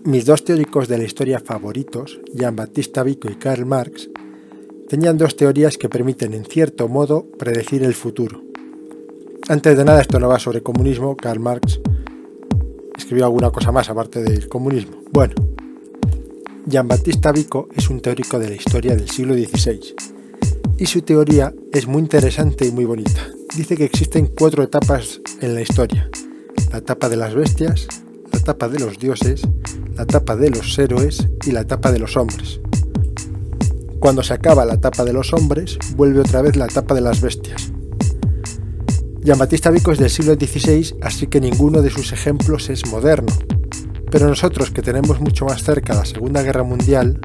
Mis dos teóricos de la historia favoritos, Jean-Baptiste Vico y Karl Marx, tenían dos teorías que permiten, en cierto modo, predecir el futuro. Antes de nada, esto no va sobre comunismo. Karl Marx escribió alguna cosa más aparte del comunismo. Bueno, Jean-Baptiste Vico es un teórico de la historia del siglo XVI y su teoría es muy interesante y muy bonita. Dice que existen 4 etapas en la historia: la etapa de las bestias, la etapa de los dioses, la etapa de los héroes y la etapa de los hombres. Cuando se acaba la etapa de los hombres, vuelve otra vez la etapa de las bestias. Jean-Baptiste Vico es del siglo XVI, así que ninguno de sus ejemplos es moderno. Pero nosotros, que tenemos mucho más cerca la Segunda Guerra Mundial,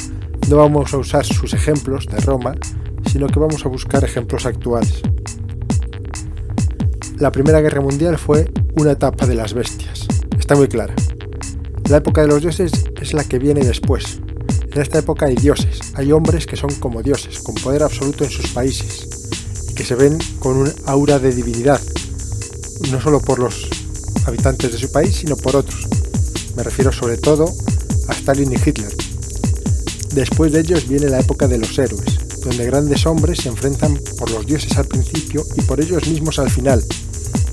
no vamos a usar sus ejemplos de Roma, sino que vamos a buscar ejemplos actuales. La Primera Guerra Mundial fue una etapa de las bestias. Está muy clara. La época de los dioses es la que viene después. En esta época hay dioses, hay hombres que son como dioses, con poder absoluto en sus países, y que se ven con un aura de divinidad, no solo por los habitantes de su país, sino por otros. Me refiero sobre todo a Stalin y Hitler. Después de ellos viene la época de los héroes, donde grandes hombres se enfrentan por los dioses al principio y por ellos mismos al final.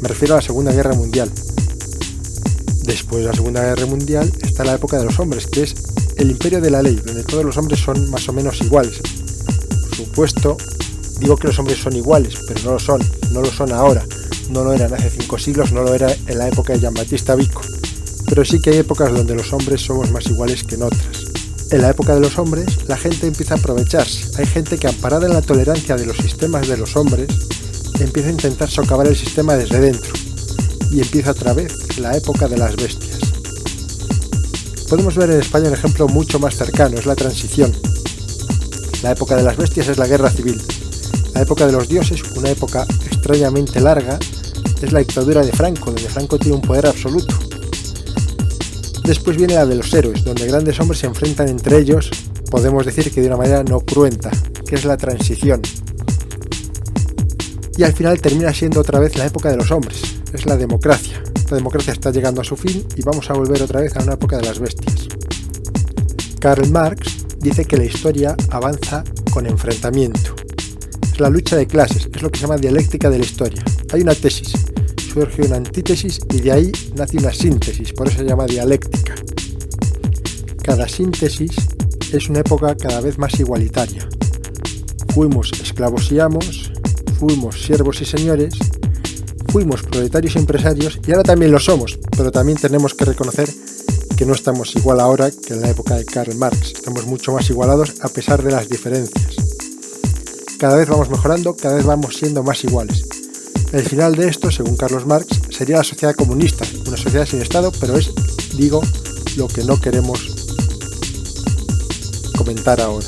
Me refiero a la Segunda Guerra Mundial. Después de la Segunda Guerra Mundial está la época de los hombres, que es el imperio de la ley, donde todos los hombres son más o menos iguales. Por supuesto, digo que los hombres son iguales, pero no lo son ahora. No lo eran hace 5 siglos, no lo era en la época de Jean-Baptiste Vico. Pero sí que hay épocas donde los hombres somos más iguales que en otras. En la época de los hombres, la gente empieza a aprovecharse. Hay gente que, amparada en la tolerancia de los sistemas de los hombres, empieza a intentar socavar el sistema desde dentro. Y empieza otra vez la época de las bestias. Podemos ver en España un ejemplo mucho más cercano, es la transición. La época de las bestias es la guerra civil. La época de los dioses, una época extrañamente larga, es la dictadura de Franco, donde Franco tiene un poder absoluto. Después viene la de los héroes, donde grandes hombres se enfrentan entre ellos, podemos decir que de una manera no cruenta, que es la transición. Y al final termina siendo otra vez la época de los hombres, es la democracia. La democracia está llegando a su fin y vamos a volver otra vez a una época de las bestias. Karl Marx dice que la historia avanza con enfrentamiento. Es la lucha de clases, es lo que se llama dialéctica de la historia. Hay una tesis, surge una antítesis y de ahí nace una síntesis, por eso se llama dialéctica. Cada síntesis es una época cada vez más igualitaria. Fuimos esclavos y amos, fuimos siervos y señores, fuimos proletarios y empresarios y ahora también lo somos, pero también tenemos que reconocer que no estamos igual ahora que en la época de Karl Marx. Estamos mucho más igualados a pesar de las diferencias. Cada vez vamos mejorando, cada vez vamos siendo más iguales. El final de esto, según Karl Marx, sería la sociedad comunista, una sociedad sin Estado, pero es, digo, lo que no queremos comentar ahora.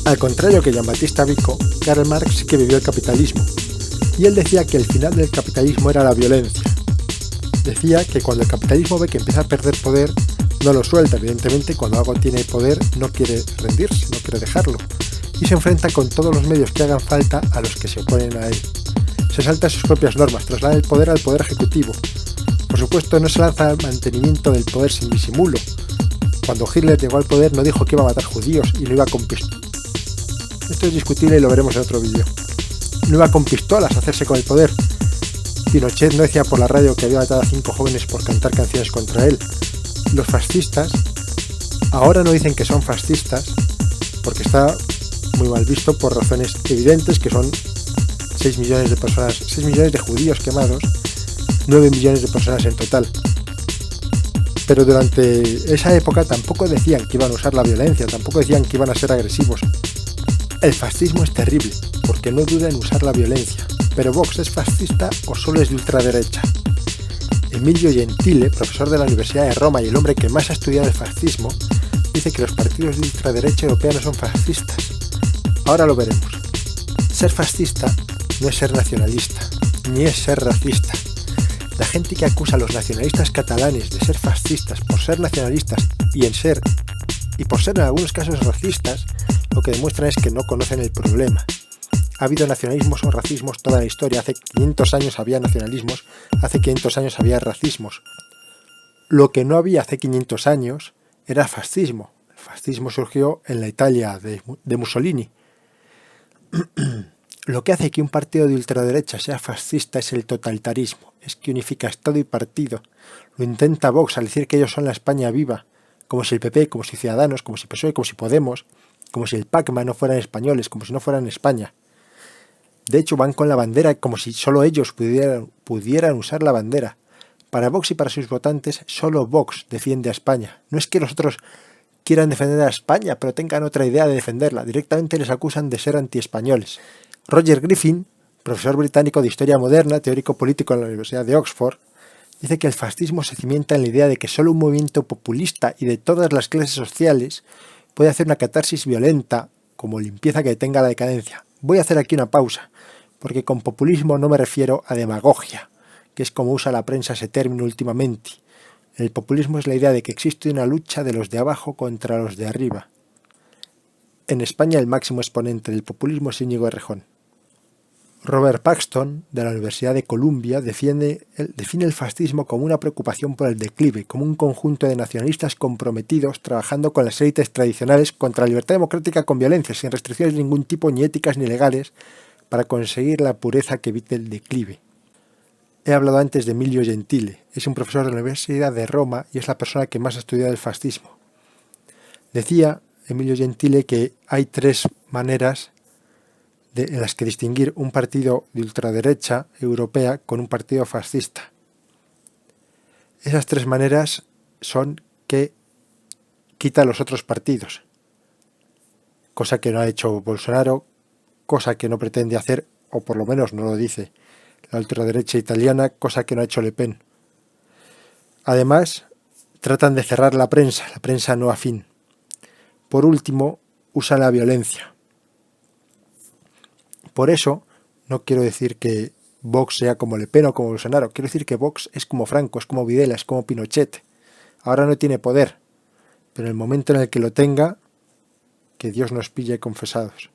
Al contrario que Jean-Baptiste Vico, Karl Marx sí que vivió el capitalismo, y él decía que el final del capitalismo era la violencia. Decía que cuando el capitalismo ve que empieza a perder poder, no lo suelta. Evidentemente, cuando algo tiene poder, no quiere rendirse, no quiere dejarlo, y se enfrenta con todos los medios que hagan falta a los que se oponen a él. Se salta sus propias normas, traslada el poder al poder ejecutivo. Por supuesto, no se lanza al mantenimiento del poder sin disimulo. Cuando Hitler llegó al poder no dijo que iba a matar judíos y lo iba con pistolas. Esto es discutible y lo veremos en otro vídeo. No iba con pistolas a hacerse con el poder. Pinochet no decía por la radio que había matado a 5 jóvenes por cantar canciones contra él. Los fascistas ahora no dicen que son fascistas porque está muy mal visto por razones evidentes, que son 6 millones de personas, 6 millones de judíos quemados, 9 millones de personas en total. Pero durante esa época tampoco decían que iban a usar la violencia, tampoco decían que iban a ser agresivos. El fascismo es terrible, porque no duda en usar la violencia. ¿Pero Vox es fascista o solo es de ultraderecha? Emilio Gentile, profesor de la Universidad de Roma y el hombre que más ha estudiado el fascismo, dice que los partidos de ultraderecha europea no son fascistas. Ahora lo veremos. Ser fascista no es ser nacionalista, ni es ser racista. La gente que acusa a los nacionalistas catalanes de ser fascistas por ser nacionalistas y por ser en algunos casos racistas, lo que demuestran es que no conocen el problema. Ha habido nacionalismos o racismos toda la historia. Hace 500 años había nacionalismos, hace 500 años había racismos. Lo que no había hace 500 años era fascismo. El fascismo surgió en la Italia de Mussolini. Lo que hace que un partido de ultraderecha sea fascista es el totalitarismo, es que unifica Estado y partido. Lo intenta Vox al decir que ellos son la España viva, como si el PP, como si Ciudadanos, como si PSOE, como si Podemos, como si el PACMA no fueran españoles, como si no fueran España. De hecho, van con la bandera como si solo ellos pudieran usar la bandera. Para Vox y para sus votantes, solo Vox defiende a España. No es que los otros quieran defender a España, pero tengan otra idea de defenderla. Directamente les acusan de ser antiespañoles. Roger Griffin, profesor británico de Historia Moderna, teórico político en la Universidad de Oxford, dice que el fascismo se cimienta en la idea de que solo un movimiento populista y de todas las clases sociales puede hacer una catarsis violenta como limpieza que detenga la decadencia. Voy a hacer aquí una pausa, porque con populismo no me refiero a demagogia, que es como usa la prensa ese término últimamente. El populismo es la idea de que existe una lucha de los de abajo contra los de arriba. En España el máximo exponente del populismo es Íñigo Errejón. Robert Paxton, de la Universidad de Columbia, define el fascismo como una preocupación por el declive, como un conjunto de nacionalistas comprometidos trabajando con las élites tradicionales contra la libertad democrática con violencia, sin restricciones de ningún tipo, ni éticas ni legales, para conseguir la pureza que evite el declive. He hablado antes de Emilio Gentile, es un profesor de la Universidad de Roma y es la persona que más ha estudiado el fascismo. Decía Emilio Gentile que hay tres maneras en las que distinguir un partido de ultraderecha europea con un partido fascista. Esas tres maneras son que quita a los otros partidos, cosa que no ha hecho Bolsonaro, cosa que no pretende hacer, o por lo menos no lo dice, la ultraderecha italiana, cosa que no ha hecho Le Pen. Además, tratan de cerrar la prensa no afín. Por último, usan la violencia. Por eso, no quiero decir que Vox sea como Le Pen o como Bolsonaro, quiero decir que Vox es como Franco, es como Videla, es como Pinochet. Ahora no tiene poder, pero en el momento en el que lo tenga, que Dios nos pille confesados.